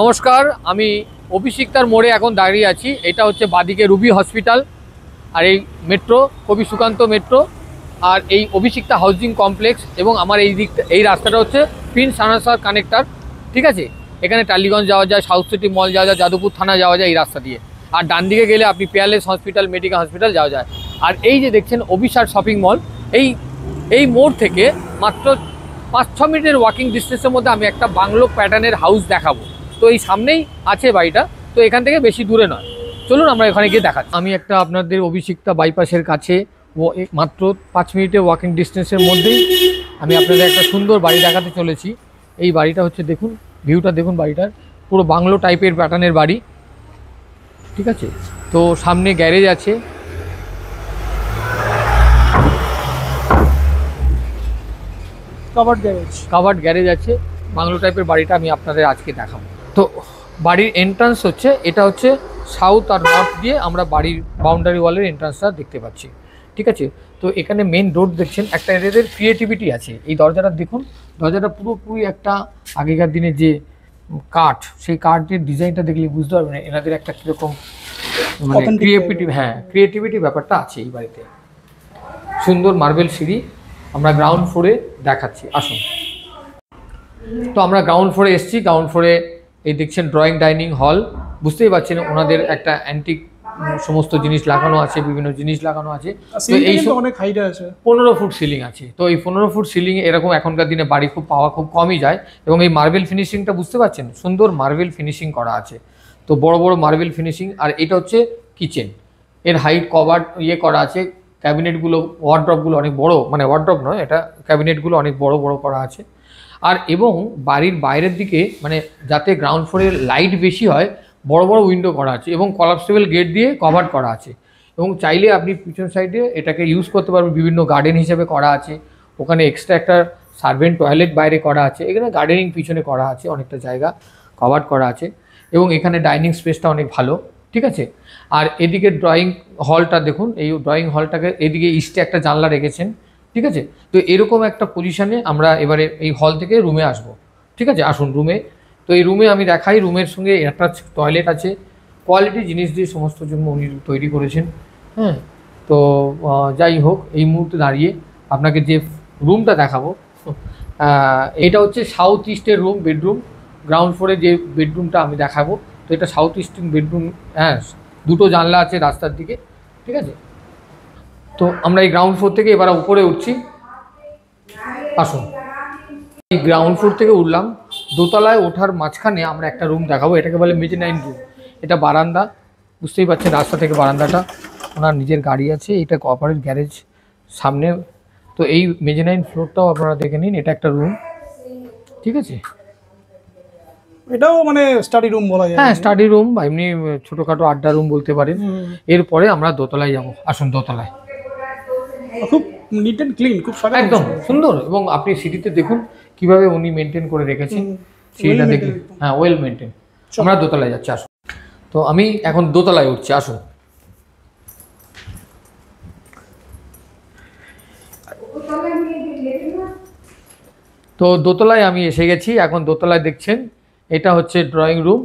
নমস্কার, আমি অভিষিক্তার মোড়ে এখন দাঁড়িয়ে আছি। এটা হচ্ছে বাদিকে রুবি হসপিটাল, আর এই মেট্রো কবি সুকান্ত মেট্রো, আর এই অভিষিক্তা হাউজিং কমপ্লেক্স। এবং আমার এই রাস্তাটা হচ্ছে প্রিন্স সানাসার কানেক্টার। ঠিক আছে, এখানে টালিগঞ্জ যাওয়া যায়, সাউথ সিটি মল যাওয়া যায়, যাদবপুর থানা যাওয়া যায় এই রাস্তা দিয়ে। আর ডান দিকে গেলে আপনি পেয়ারলেস হসপিটাল, মেডিকেল হসপিটাল যাওয়া যায়। আর এই যে দেখছেন অভিসার শপিং মল, এই মোড় থেকে মাত্র 5-6 মিনিটের ওয়াকিং ডিস্টেন্সের মধ্যে আমি একটা বাংলো প্যাটার্নের হাউস দেখাবো। তো এই সামনেই আছে বাড়িটা, তো এখান থেকে বেশি দূরে নয়। চলুন আমরা এখানে গিয়ে দেখাচ্ছি। আমি একটা আপনাদের অভিষিক্তা বাইপাসের কাছে মাত্র 5 মিনিটের ওয়াকিং ডিস্টেন্সের মধ্যেই আমি আপনাদের একটা সুন্দর বাড়ি দেখাতে চলেছি। এই বাড়িটা হচ্ছে, দেখুন ভিউটা দেখুন, বাড়িটার পুরো বাংলো টাইপের প্যাটার্নের বাড়ি। ঠিক আছে, তো সামনে গ্যারেজ আছে, কাভার্ড গ্যারেজ আছে। বাংলো টাইপের বাড়িটা আমি আপনাদের আজকে দেখাবো। তো বাড়ির এন্ট্রান্স হচ্ছে, এটা হচ্ছে সাউথ আর নর্থ দিয়ে আমরা বাড়ির বাউন্ডারি ওয়ালের এন্ট্রান্সটা দেখতে পাচ্ছি। ঠিক আছে, তো এখানে মেন রোড দেখছেন, একটা এদের ক্রিয়েটিভিটি আছে। এই দরজাটা দেখুন, দরজাটা পুরোপুরি একটা আগেকার দিনে যে কাঠ, সেই কাঠের ডিজাইনটা দেখলে বুঝতে পারবেন এনাদের একটা কীরকম মানে ক্রিয়েটিভিটি ব্যাপারটা আছে এই বাড়িতে। সুন্দর মার্বেল সিঁড়ি। আমরা গ্রাউন্ড ফ্লোরে দেখাচ্ছি, আসুন। তো আমরা গ্রাউন্ড ফ্লোরে এসেছি। গ্রাউন্ড ফ্লোরে এই দেখছেন ড্রয়িং ডাইনিং হল। বুঝতেই পারছেন ওনাদের একটা অ্যান্টিক সমস্ত জিনিস লাগানো আছে, বিভিন্ন জিনিস লাগানো আছে। তো এই অনেক হাইট আছে, 15 ফুট সিলিং আছে। তো এই 15 ফুট সিলিং এরকম এখনকার দিনে বাড়ি পাওয়া খুব কমই যায়। এবং এই মার্বেল ফিনিশিংটা বুঝতে পারছেন, সুন্দর মার্বেল ফিনিশিং করা আছে। তো বড় বড় মার্বেল ফিনিশিং। আর এটা হচ্ছে কিচেন, এর হাইট কভার করা আছে। ক্যাবিনেটগুলো, ওয়ার্ড্রপগুলো অনেক বড়, মানে ওয়ার্ড্রপ নয় এটা, ক্যাবিনেটগুলো অনেক বড় বড় করা আছে। আর এবং বাড়ির বাইরের দিকে, মানে যাতে গ্রাউন্ড ফ্লোরে লাইট বেশি হয়, বড় বড় উইন্ডো করা আছে এবং কলাপসেবল গেট দিয়ে কভার করা আছে। এবং চাইলে আপনি পিছন সাইডে এটাকে ইউজ করতে পারবেন, বিভিন্ন গার্ডেন হিসেবে করা আছে। ওখানে এক্সট্রা একটা সার্ভেন্ট টয়লেট বাইরে করা আছে। এখানে গার্ডেনিং পিছনে করা আছে, অনেকটা জায়গা কভার করা আছে। এবং এখানে ডাইনিং স্পেসটা অনেক ভালো। ঠিক আছে, আর এদিকে ড্রয়িং হলটা দেখুন, এই ড্রয়িং হলটাকে এদিকে ইস্টে একটা জানলা রেখেছেন। ঠিক আছে, তো এরকম একটা পজিশনে আমরা এবারে এই হল থেকে রুমে আসব। ঠিক আছে, আসুন রুমে। তো এই রুমে আমি দেখাই, রুমের সঙ্গে একটা টয়লেট আছে, কোয়ালিটি জিনিস দিয়ে সমস্ত জন্য উনি তৈরি করেছেন। হ্যাঁ, তো যাই হোক, এই মুহূর্তে দাঁড়িয়ে আপনাকে যে রুমটা দেখাবো, এটা হচ্ছে সাউথ ইস্টের রুম, বেডরুম। গ্রাউন্ড ফ্লোরে যে বেডরুমটা আমি দেখাবো, তো এটা সাউথ ইস্টার্ন বেডরুম। হ্যাঁ, দুটো জানলা আছে রাস্তার দিকে। ঠিক আছে, তো আমরা এই গ্রাউন্ড ফ্লোর থেকে এবার উপরে উঠছি, আসুন। এই গ্রাউন্ড ফ্লোর থেকে উঠলাম, দোতলায় ওঠার মাঝখানে আমরা একটা রুম দেখাবো, এটাকে বলে মেজেনাইন রুম। এটা বারান্দা, বুঝতেই পারছেন রাস্তা থেকে বারান্দাটা। ওনার নিজের গাড়ি আছে, এটা কর্পোরেট গ্যারেজ সামনে। তো এই মেজেনাইন ফ্লোরটাও আপনারা দেখে নিন, এটা একটা রুম। ঠিক আছে, এটাও মানে স্টাডি রুম বলা যায়। হ্যাঁ, স্টাডি রুম বা এমনি ছোটোখাটো আড্ডা রুম বলতে পারেন। এরপরে আমরা দোতলায় যাব, আসুন দোতলায়। খুব নিট অ্যান্ড ক্লিন, খুব একদম সুন্দর। এবং আপনি সিটিতে দেখুন কিভাবে উনি মেনটেন করে রেখেছেন, সেটা দেখুন। হ্যাঁ, ওয়েল মেনটেন। আমরা দোতলায় যাচ্ছি, আসুন। তো আমি এখন দোতলায় উঠছি, আসুন। তো দোতলায় আমি এসে গেছি। এখন দোতলায় দেখছেন, এটা হচ্ছে ড্রয়িং রুম।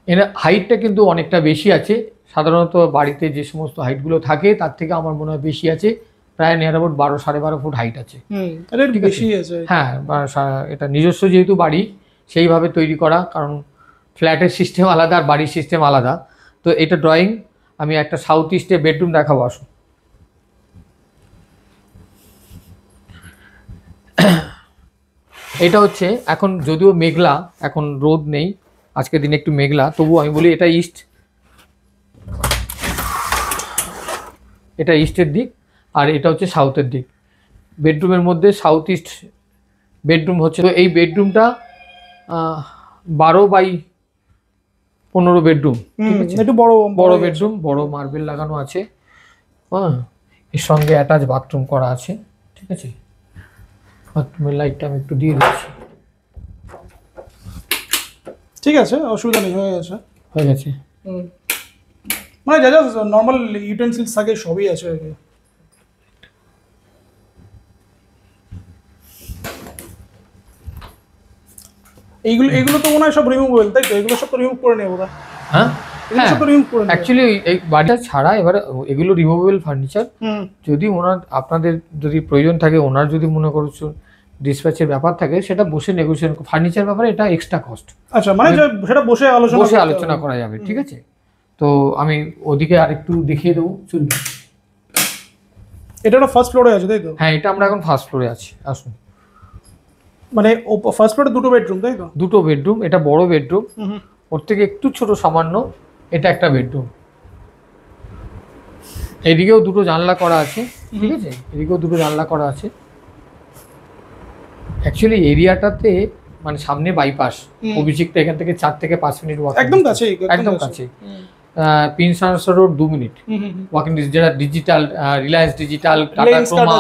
এর হাইটটা কিন্তু অনেকটা বেশি আছে। সাধারণত বাড়িতে যে সমস্ত হাইটগুলো থাকে তার থেকে আমার মনে হয় বেশি আছে, প্রায় নিয়ার অ্যাবাউট 12-12.5 ফুট হাইট আছে। হ্যাঁ, এটা নিজস্ব যেহেতু বাড়ি, সেইভাবে তৈরি করা, কারণ ফ্ল্যাটের সিস্টেম আলাদা আর বাড়ির সিস্টেম আলাদা। তো এটা ড্রয়িং। আমি একটা সাউথ ইস্টে বেডরুম দেখাবো, আসুন। এটা হচ্ছে, এখন যদিও মেঘলা, এখন রোদ নেই, আজকের দিনে একটু মেঘলা, তবু আমি বলি এটা ইস্ট, এটা ইস্টের দিক, আর এটা হচ্ছে সাউথের দিক। বেডরুমের মধ্যে সাউথ ইস্ট বেডরুম হচ্ছে। তো এই বেডরুমটা 12x15 বেডরুম। ঠিক আছে, একটু বড় বেডরুম, বড় মার্বেল লাগানো আছে। হ্যাঁ, এর সঙ্গে অ্যাটাচ বাথরুম করা আছে। ঠিক আছে, বাথরুমের লাইটটা আমি একটু দিয়ে দিচ্ছি। ঠিক আছে, অসুবিধা নেই, হয়ে গেছে। মানে যা যা নর্মাল ইউটেন্সিলস থাকে সবই আছে। এইগুলো তো মনে হয় সব রিমুভেবল, তাই তো? এগুলো সব তো রিমুভ করে নেবো। হ্যাঁ এগুলো সব তো রিমুভ করে নেবো অ্যাকচুয়ালি এই বাড়িটা ছাড়া এবারে এগুলো রিমুভেবল ফার্নিচার। যদি ওনার আপনাদের যদি প্রয়োজন থাকে, ওনার যদি মনে করছো ডিসপ্যাচের ব্যাপার থাকে, সেটা বসে নেগোসিয়েশন, ফার্নিচার ব্যাপারে এটা এক্সট্রা কস্ট। আচ্ছা, মানে সেটা বসে আলোচনা করা যাবে, ঠিক আছে? তো আমি ওদিকে আরেকটু দেখিয়ে দেবো, চলবে। এটা ফার্স্ট ফ্লোরে আছে, তাই তো? হ্যাঁ, এটা আমরা এখন ফার্স্ট ফ্লোরে আছি, আসুন। মানে ফার্স্ট ফ্লোরে দুটো বেডরুম, তাই তো? দুটো বেডরুম, এটা বড় বেডরুম, ওর থেকে একটু ছোট সামান্য এটা একটা বেডরুম। এদিকেও দুটো জানলা করা আছে, ঠিক আছে? এদিকেও দুটো জানলা করা আছে। অ্যাকচুয়ালি এরিয়াটাতে মানে সামনে বাইপাস, অভিষেকটা এখান থেকে 4 থেকে 5 মিনিট ওয়াক, একদম কাছে। Prince Ansar road 2 minute walking distance, যেটা digital Reliance digital, Tata Croma,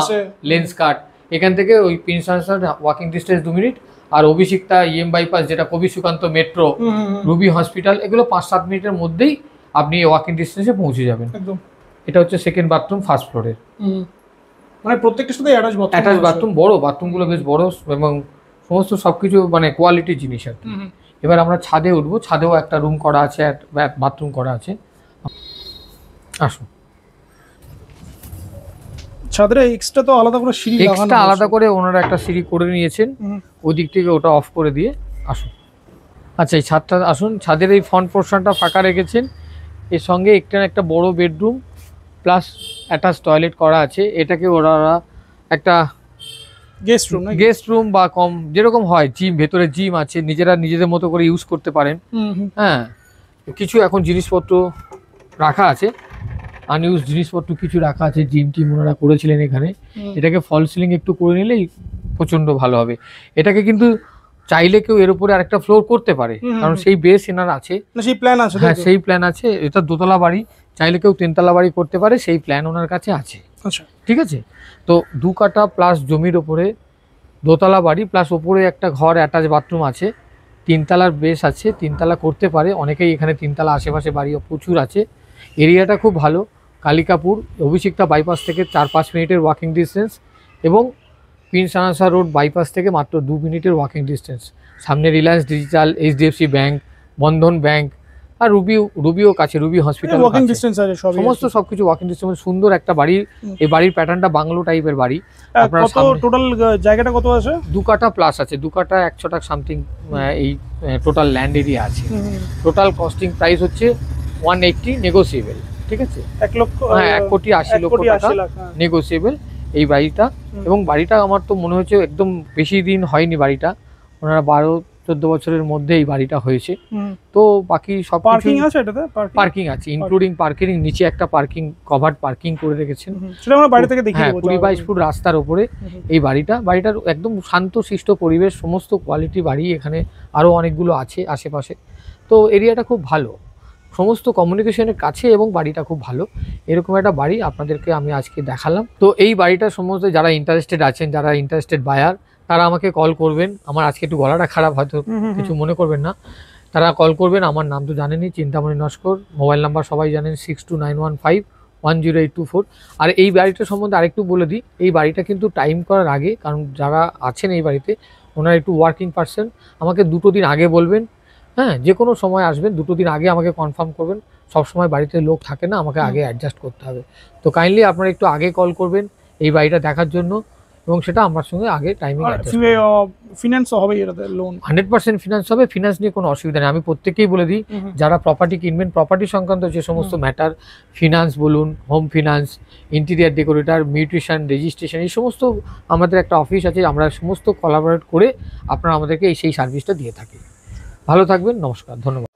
Lenskart, এখান থেকে ওই Prince Ansar walking distance 2 minute. আর অভিষেকটা ইএম বাইপাস, যেটা কবি সুকান্ত মেট্রো, রুবি হসপিটাল, এগুলো 5-7 মিনিটের মধ্যেই আপনি ওয়াকিং ডিস্টেন্সে পৌঁছে যাবেন। একদম। এটা হচ্ছে সেকেন্ড বাথরুম ফার্স্ট ফ্লোরের। মানে প্রত্যেকটার সাথে অ্যাটাচ বাথরুম, বড় বাথরুমগুলো বেশ বড় এবং সমস্ত সবকিছু মানে কোয়ালিটির জিনিস আর কি। এবার আমরা ছাদে উঠবো, ছাদেও একটা রুম করা আছে, বাথরুম করা আছে। আসুন। ছাদের এক্সট্রা তো আলাদা করে সিঁড়ি লাগানো, এক্সট্রা আলাদা করে ওনারা একটা সিঁড়ি করে নিয়েছেন, ওই দিক থেকে ওটা অফ করে দিয়ে আসুন। আচ্ছা, এই ছাদটা আসুন, ছাদের এই ফ্রন্ট পোর্শনটা ফাঁকা রেখেছেন, এর সঙ্গে একটা বড় বেডরুম প্লাস অ্যাটাচ টয়লেট করা আছে। এটাকে ওরা একটা গেস্ট রুম বা কম যেরকম হয়, জিম, ভেতরে জিম আছে, নিজেদের মতো করে ইউজ করতে পারেন। হ্যাঁ, কিছু এখন জিনিসপত্র রাখা আছে, আনইউজ জিনিসপত্র কিছু রাখা আছে, জিম টিম ওনারা করেছিলেন এখানে। এটাকে ফল সিলিং একটু করে নিলেই প্রচন্ড ভালো হবে। এটাকে কিন্তু চাইলে কেউ এর উপরে আরেকটা ফ্লোর করতে পারে, কারণ সেই বেস এনার আছে, সেই প্ল্যান আছে। হ্যাঁ, সেই প্ল্যান আছে। এটা দোতলা বাড়ি, চাইলে কেউ 3তলা বাড়ি করতে পারে, সেই প্ল্যান ওনার কাছে আছে। আচ্ছা, ঠিক আছে। তো 2 কাঠা প্লাস জমির ওপরে দোতলা বাড়ি, প্লাস ওপরে একটা ঘর, অ্যাটাচ বাথরুম আছে, 3তলার বেস আছে, 3তলা করতে পারে অনেকেই। এখানে 3তলা আশেপাশে বাড়িও প্রচুর আছে। এরিয়াটা খুব ভালো, কালিকাপুর অভিষেকটা বাইপাস থেকে 4-5 মিনিটের ওয়াকিং ডিস্টেন্স, এবং প্রিন্স আনাসা রোড বাইপাস থেকে মাত্র 2 মিনিটের ওয়াকিং ডিস্টেন্স। সামনে রিলায়েন্স ডিজিটাল, এইচডিএফসি ব্যাংক, বন্ধন ব্যাংক, আর রুবিও কাছে, রুবি হসপিটাল, সমস্ত সবকিছু ওয়াকিং ডিস্টেন্স। সুন্দর একটা বাড়ি। এই বাড়ির প্যাটার্নটা বাংলো টাইপের বাড়ি। আপনার টোটাল জায়গাটা কত আছে? 2 কাঠা প্লাস আছে, 2 কাঠা 1 ছটাক সামথিং এই টোটাল ল্যান্ড এরিয়া আছে। টোটাল কস্টিং প্রাইস হচ্ছে 180, নেগোসিয়েবল, ঠিক আছে? 1,80,00,000 টাকা নেগোসিয়েবল এই বাড়িটা। এবং বাড়িটা আমার তো মনে হচ্ছে একদম বেশি দিন হয়নি বাড়িটা, ওনারা 12-14 বছরের মধ্যে এই বাড়িটা হয়েছে। তো বাকি সব পার্কিং আছে, এটাতে পার্কিং আছে, ইনক্লুডিং পার্কিং, নিচে একটা পার্কিং, কভার্ড পার্কিং করে রেখেছেন। সেটা আমরা বাড়ি থেকে দেখিয়ে দেব। 20-22 ফুট রাস্তার উপরে এই বাড়িটার একদম শান্তশিষ্ট পরিবেশ, সমস্ত কোয়ালিটি বাড়ি এখানে আরও অনেকগুলো আছে আশেপাশে। তো এরিয়াটা খুব ভালো, সমস্ত কমিউনিকেশনের কাছে, এবং বাড়িটা খুব ভালো। এরকম একটা বাড়ি আপনাদেরকে আমি আজকে দেখালাম। তো এই বাড়িটা সমস্ত যারা ইন্টারেস্টেড আছেন, যারা ইন্টারেস্টেড বায়ার, তারা আমাকে কল করবেন। আমার আজকে একটু গলাটা খারাপ, হয়তো কিছু মনে করবেন না, তারা কল করবেন। আমার নাম তো জানেনই, চিন্তামণি নস্কর। মোবাইল নাম্বার সবাই জানেন 6291510824। আর এই বাড়িটা সম্বন্ধে আরেকটু বলে দিই, এই বাড়িটা কিন্তু টাইম করার আগে, কারণ যারা আছেন এই বাড়িতে ওনারা একটু ওয়ার্কিং পারসন, আমাকে 2 দিন আগে বলবেন। হ্যাঁ, যে কোনো সময় আসবেন, 2 দিন আগে আমাকে কনফার্ম করবেন। সব সময় বাড়িতে লোক থাকে না, আমাকে আগে অ্যাডজাস্ট করতে হবে। তো কাইন্ডলি আপনারা একটু আগে কল করবেন এই বাড়িটা দেখার জন্য, এবং সেটা আমার সঙ্গে আগে টাইমিং ফিনান্স হবে, এটাতে লোন 100% ফিনান্স হবে। ফিনান্স নিয়ে কোনো অসুবিধা নেই। আমি প্রত্যেককেই বলে দিই, যারা প্রপার্টি কিনবেন, প্রপার্টি সংক্রান্ত যে সমস্ত ম্যাটার, ফিনান্স বলুন, home finance, interior decorator, mutation, registration, এই সমস্ত আমাদের একটা অফিস আছে, আমরা সমস্ত কোলাবোরেট করে আপনারা আমাদেরকে সেই সার্ভিসটা দিয়ে থাকি। ভালো থাকবেন, নমস্কার, ধন্যবাদ।